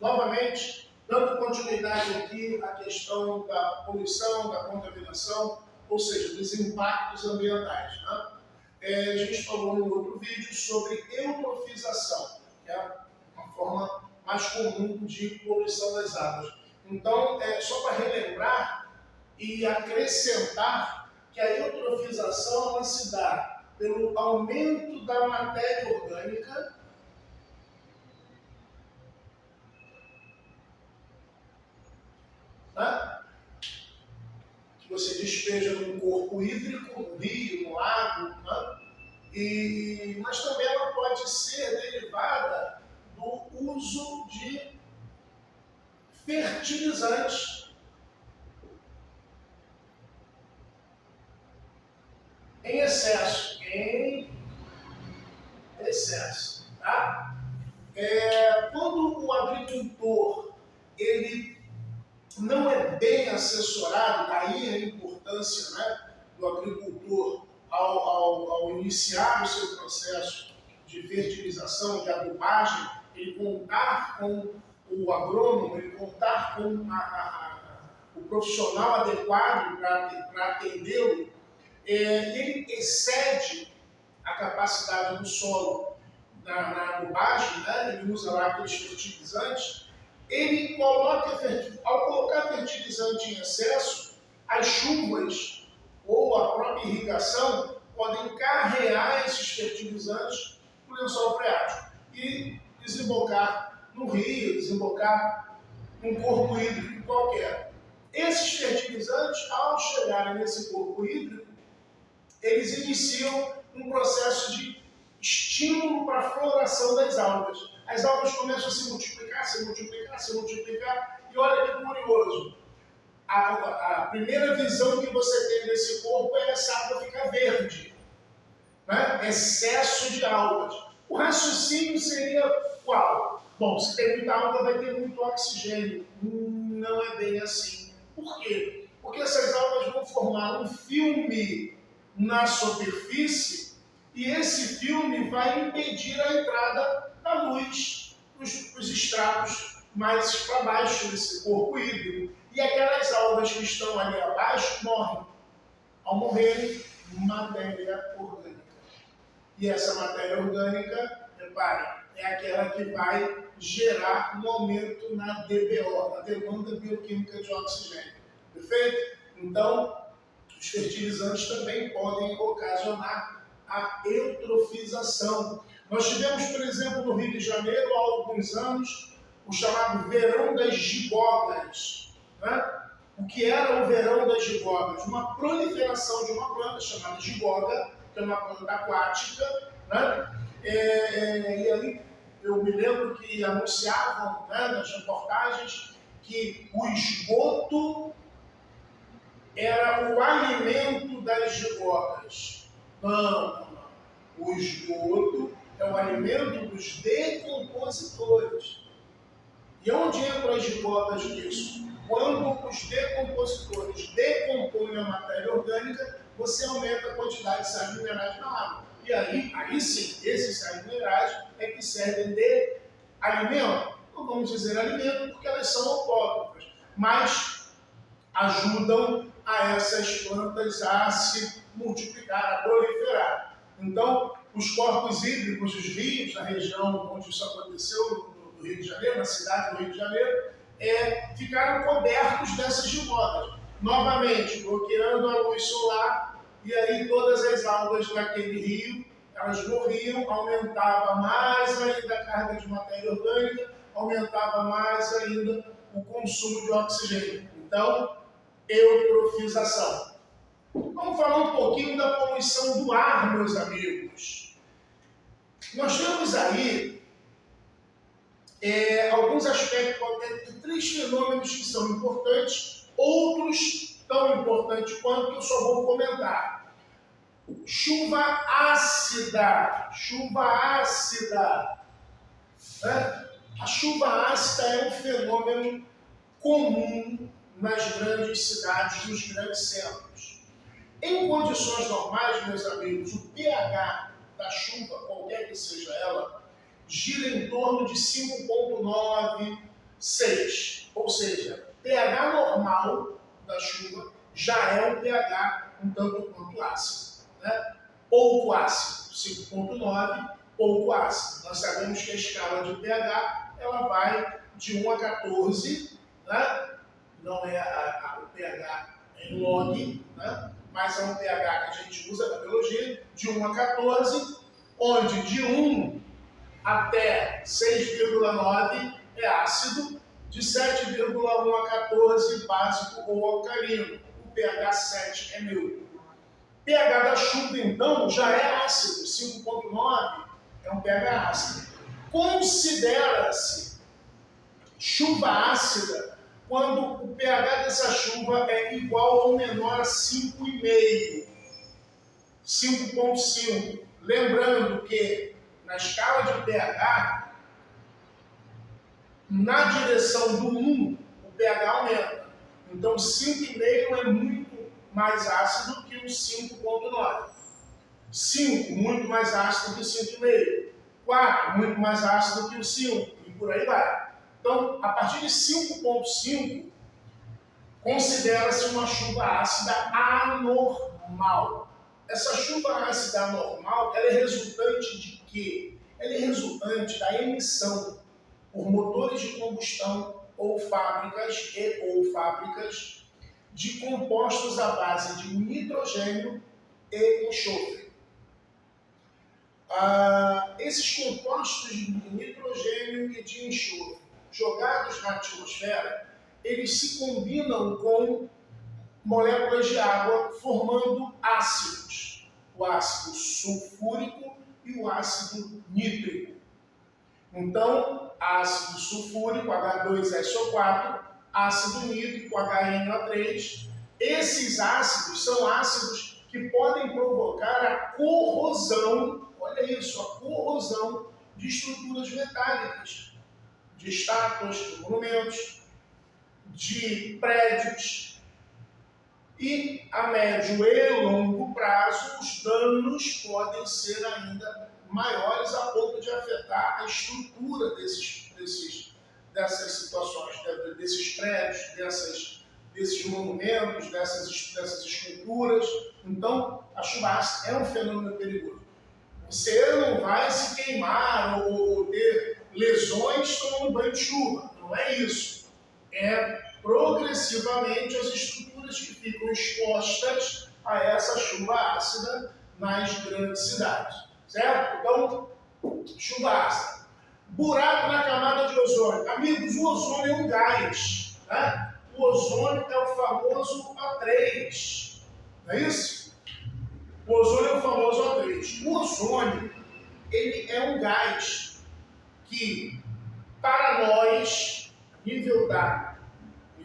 novamente, dando continuidade aqui à questão da poluição, da contaminação, ou seja, dos impactos ambientais. Né? A gente falou no outro vídeo sobre eutrofização, que é uma forma mais comum de poluição das águas. Então, só para relembrar e acrescentar que a eutrofização ela se dá pelo aumento da matéria orgânica que você despeja num corpo hídrico, no rio, no lago, mas também ela pode ser derivada do uso de fertilizantes em excesso. Tá? Quando o agricultor ele não é bem assessorado, daí a importância, né, do agricultor ao iniciar o seu processo de fertilização, de adubagem, ele contar com o agrônomo, ele contar com o profissional adequado para atendê-lo, ele excede a capacidade do solo na adubagem, né, ele usa lá aqueles fertilizantes. Ele ao colocar fertilizante em excesso, as chuvas ou a própria irrigação podem carrear esses fertilizantes no lençol freático e desembocar no rio, desembocar num corpo hídrico qualquer. Esses fertilizantes, ao chegarem nesse corpo hídrico, eles iniciam um processo de estímulo para a floração das algas. As algas começam a se multiplicar, e olha que curioso, a primeira visão que você tem desse corpo é essa água ficar verde, né? Excesso de algas. O raciocínio seria qual? Bom, se tem muita alga vai ter muito oxigênio. Não é bem assim. Por quê? Porque essas algas vão formar um filme na superfície e esse filme vai impedir a entrada da luz nos estratos mais para baixo desse corpo hídrico. E aquelas algas que estão ali abaixo morrem. Ao morrerem, matéria orgânica. E essa matéria orgânica, reparem, é aquela que vai gerar um aumento na DBO, na demanda bioquímica de oxigênio. Perfeito? Então, os fertilizantes também podem ocasionar a eutrofização. Nós tivemos, por exemplo, no Rio de Janeiro, há alguns anos, o chamado Verão das Gigogas. Né? O que era o Verão das Gigogas? Uma proliferação de uma planta chamada gigoga, que é uma planta aquática. Né? E aí eu me lembro que anunciavam, né, nas reportagens que o esgoto era o alimento das gigogas. Não. O esgoto é o alimento dos decompositores. E onde entram as gigogas nisso? Quando os decompositores decompõem a matéria orgânica, você aumenta a quantidade de sais minerais na água. E aí sim, esses sais minerais é que servem de alimento. Não vamos dizer alimento porque elas são autótrofas, mas ajudam a essas plantas a se multiplicar, a proliferar. Então, os corpos hídricos, os rios, na região onde isso aconteceu, no Rio de Janeiro, na cidade do Rio de Janeiro, ficaram cobertos dessas gigogas. Novamente, bloqueando a luz solar, e aí todas as algas daquele rio, elas morriam, aumentava mais ainda a carga de matéria orgânica, aumentava mais ainda o consumo de oxigênio. Então, eutrofização. Vamos falar um pouquinho da poluição do ar, meus amigos. Nós temos aí alguns aspectos, três fenômenos que são importantes, outros tão importantes quanto que eu só vou comentar. Chuva ácida. Né? A chuva ácida é um fenômeno comum nas grandes cidades, nos grandes centros. Em condições normais, meus amigos, o pH da chuva, qualquer que seja ela, gira em torno de 5,9, 6. Ou seja, pH normal da chuva já é um pH um tanto quanto ácido. Né? Pouco ácido, 5,9, pouco ácido. Nós sabemos que a escala de pH ela vai de 1 a 14, né? Não é o pH em log, né? Mas é um pH que a gente usa na biologia, de 1 a 14, onde de 1 até 6,9 é ácido, de 7,1 a 14 básico ou alcalino. O pH 7 é neutro. pH da chuva, então, já é ácido, 5,9 é um pH ácido. Considera-se chuva ácida quando o pH dessa chuva é igual ou menor a 5,5, 5,5. Lembrando que na escala de pH, na direção do 1, o pH aumenta. Então, 5,5 é muito mais ácido que o 5,9. 5, muito mais ácido que o 5,5. 4, muito mais ácido que o 5. E por aí vai. Então, a partir de 5,5, considera-se uma chuva ácida anormal. Essa chuva ácida anormal, ela é resultante de quê? Ela é resultante da emissão por motores de combustão ou fábricas de compostos à base de nitrogênio e enxofre. Esses compostos de nitrogênio e de enxofre jogados na atmosfera, eles se combinam com moléculas de água formando ácidos. O ácido sulfúrico e o ácido nítrico. Então, ácido sulfúrico, H2SO4, ácido nítrico, HNO3. Esses ácidos são ácidos que podem provocar a corrosão, olha isso, a corrosão de estruturas metálicas, de estátuas, de monumentos, de prédios. E a médio e longo prazo, os danos podem ser ainda maiores a ponto de afetar a estrutura dessas situações, desses prédios, desses monumentos, dessas esculturas. Então, a chuva ácida é um fenômeno perigoso. Você não vai se queimar ou ter lesões tomando banho de chuva. Não é isso. É progressivamente as estruturas que ficam expostas a essa chuva ácida nas grandes cidades. Certo? Então, chuva ácida. Buraco na camada de ozônio. Amigos, o ozônio é um gás. Né? O ozônio é o famoso A3. Não é isso? O ozônio é o famoso A3. O ozônio, ele é um gás que, para nós, nível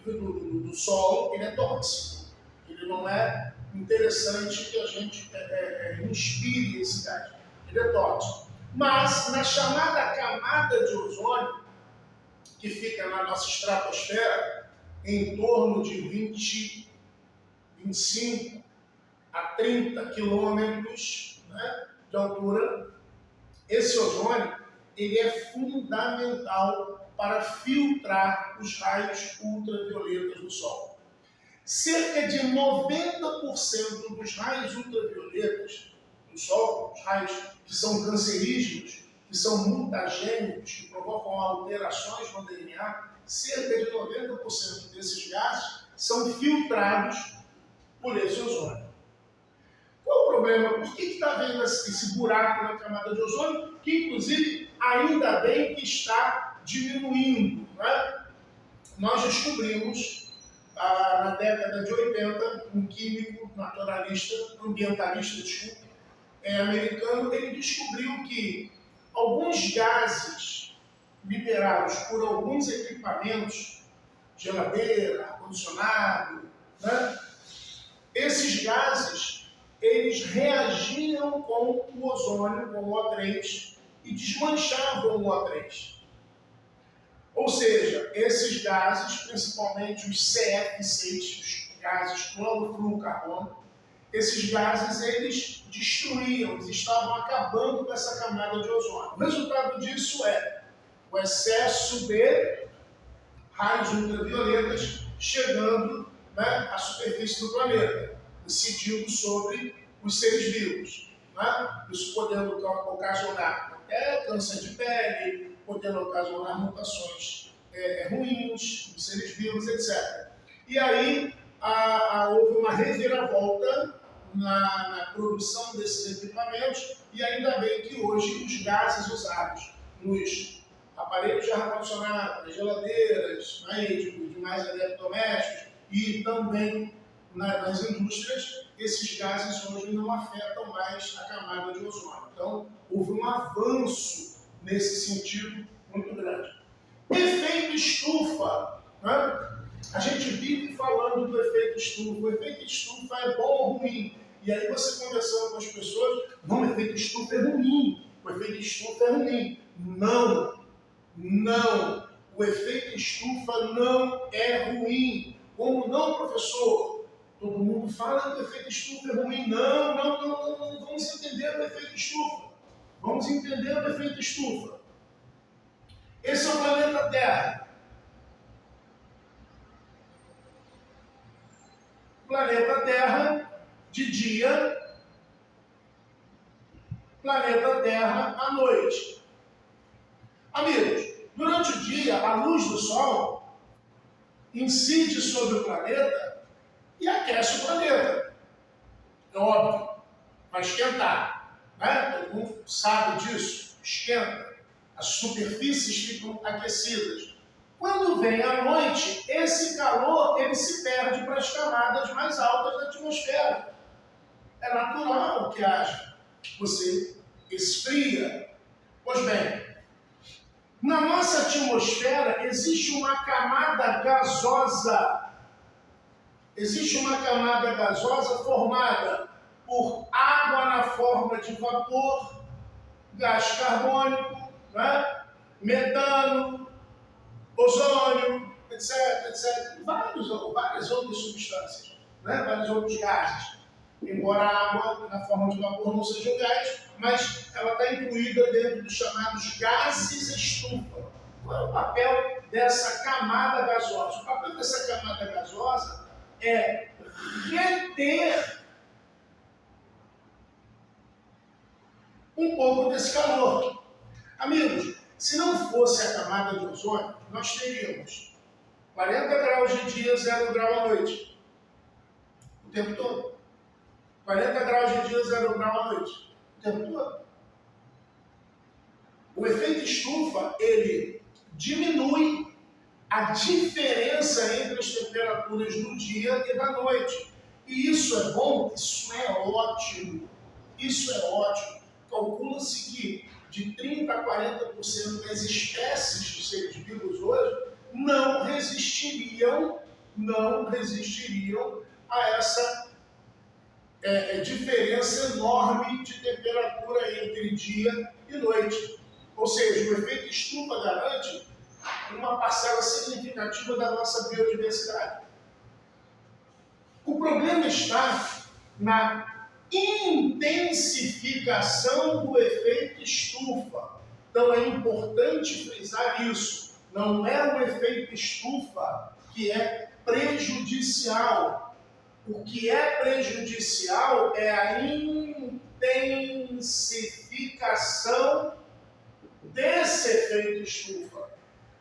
do solo, ele é tóxico. Ele não é interessante que a gente inspire esse gás. Ele é tóxico. Mas, na chamada camada de ozônio, que fica na nossa estratosfera, em torno de 25 a 30 quilômetros, né, de altura, esse ozônio ele é fundamental para filtrar os raios ultravioletas do Sol. Cerca de 90% dos raios ultravioletas do Sol, os raios que são cancerígenos, que são mutagênicos, que provocam alterações no DNA, cerca de 90% desses gases são filtrados por esse ozônio. Qual o problema? Por que está havendo esse buraco na camada de ozônio, que inclusive ainda bem que está diminuindo? Né? Nós descobrimos, na década de 80, um químico naturalista, ambientalista, americano, ele descobriu que alguns gases liberados por alguns equipamentos, geladeira, ar-condicionado, né? Esses gases, eles reagiam com o ozônio, com o O3, e desmanchavam o O3. Ou seja, esses gases, principalmente os CF6, os gases clorofluorocarbono, esses gases, eles destruíam, eles estavam acabando com essa camada de ozônio. O resultado disso é o excesso de raios ultravioletas chegando, né, à superfície do planeta, incidindo sobre os seres vivos. Né? Isso podendo ocasionar até câncer de pele, podendo ocasionar mutações ruins nos seres vivos, etc. E aí houve uma reviravolta na produção desses equipamentos, e ainda bem que hoje os gases usados nos aparelhos de ar-condicionado, nas geladeiras, né, de mais eletrodomésticos e também nas indústrias, esses gases hoje não afetam mais a camada de ozônio. Então, houve um avanço nesse sentido muito grande. Efeito estufa. Né? A gente vive falando do efeito estufa. O efeito estufa é bom ou ruim? E aí você conversando com as pessoas, não, o efeito estufa é ruim. O efeito estufa é ruim. Não. Não. O efeito estufa não é ruim. Como não, professor? Todo mundo fala que o efeito estufa é ruim. Não. Vamos entender o efeito estufa. Vamos entender o efeito estufa. Esse é o planeta Terra. Planeta Terra de dia, planeta Terra à noite. Amigos, durante o dia, a luz do Sol incide sobre o planeta e aquece o planeta. É óbvio, vai esquentar. Né? Todo mundo sabe disso, esquenta. As superfícies ficam aquecidas. Quando vem a noite, esse calor ele se perde para as camadas mais altas da atmosfera. É natural que haja. Você esfria. Pois bem, na nossa atmosfera existe uma camada gasosa. Existe uma camada gasosa formada por água na forma de vapor, gás carbônico, né? Metano, ozônio, etc. Várias outras substâncias, né? Vários outros gases. Embora a água, na forma de vapor, não seja um gás, mas ela está incluída dentro dos chamados gases estufa. Qual é o papel dessa camada gasosa? O papel dessa camada gasosa é reter um pouco desse calor. Amigos, se não fosse a camada de ozônio, nós teríamos 40 graus de dia, 0 grau à noite. O tempo todo. 40 graus de dia, 0 grau à noite. O tempo todo. O efeito estufa, ele diminui a diferença entre as temperaturas do dia e da noite. E isso é bom? Isso é ótimo. Isso é ótimo. Calcula-se que de 30% a 40% das espécies de seres vivos hoje não resistiriam a essa diferença enorme de temperatura entre dia e noite. Ou seja, o efeito estufa garante uma parcela significativa da nossa biodiversidade. O problema está na intensificação do efeito estufa. Então é importante frisar isso. Não é o efeito estufa que é prejudicial. O que é prejudicial é a intensificação desse efeito estufa.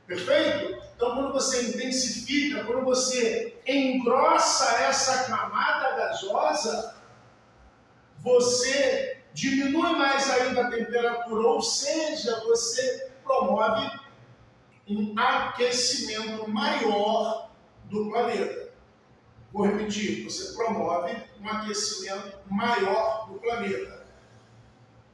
Perfeito? Então, quando você intensifica, quando você engrossa essa camada gasosa, você diminui mais ainda a temperatura, ou seja, você promove um aquecimento maior do planeta. Vou repetir, você promove um aquecimento maior do planeta.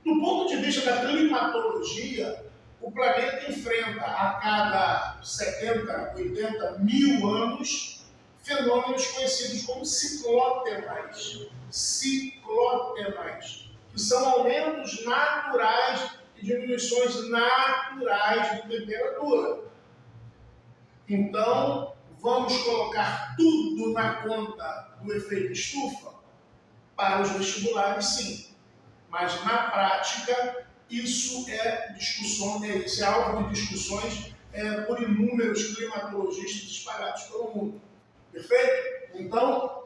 Do ponto de vista da climatologia, o planeta enfrenta a cada 70, 80 mil anos fenômenos conhecidos como ciclotemais. Ciclotemais, que são aumentos naturais e diminuições naturais de temperatura. Então, vamos colocar tudo na conta do efeito estufa? Para os vestibulares, sim. Mas, na prática, isso é alvo de discussões por inúmeros climatologistas espalhados pelo mundo. Perfeito? Então,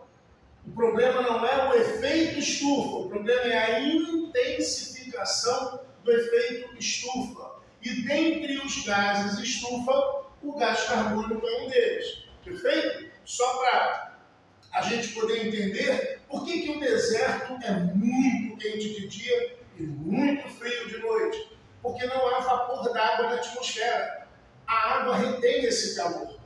o problema não é o efeito estufa, o problema é a intensificação do efeito estufa. E dentre os gases estufa, o gás carbônico é um deles. Perfeito? Só para a gente poder entender por que o deserto é muito quente de dia e muito frio de noite. Porque não há vapor d'água na atmosfera. A água retém esse calor.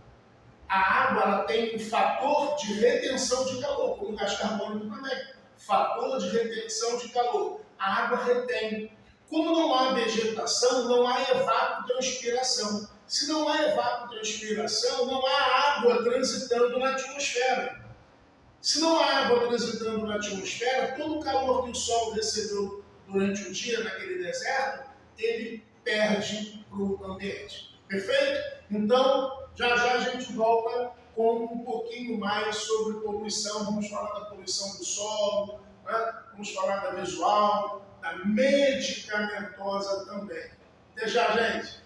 A água ela tem um fator de retenção de calor, como o gás carbônico também. Fator de retenção de calor. A água retém. Como não há vegetação, não há evapotranspiração. Se não há evapotranspiração, não há água transitando na atmosfera. Se não há água transitando na atmosfera, todo o calor que o Sol recebeu durante o dia naquele deserto, ele perde para o ambiente. Perfeito? Então, já já a gente volta com um pouquinho mais sobre poluição. Vamos falar da poluição do solo, né? Vamos falar da visual, da medicamentosa também. Até já, gente!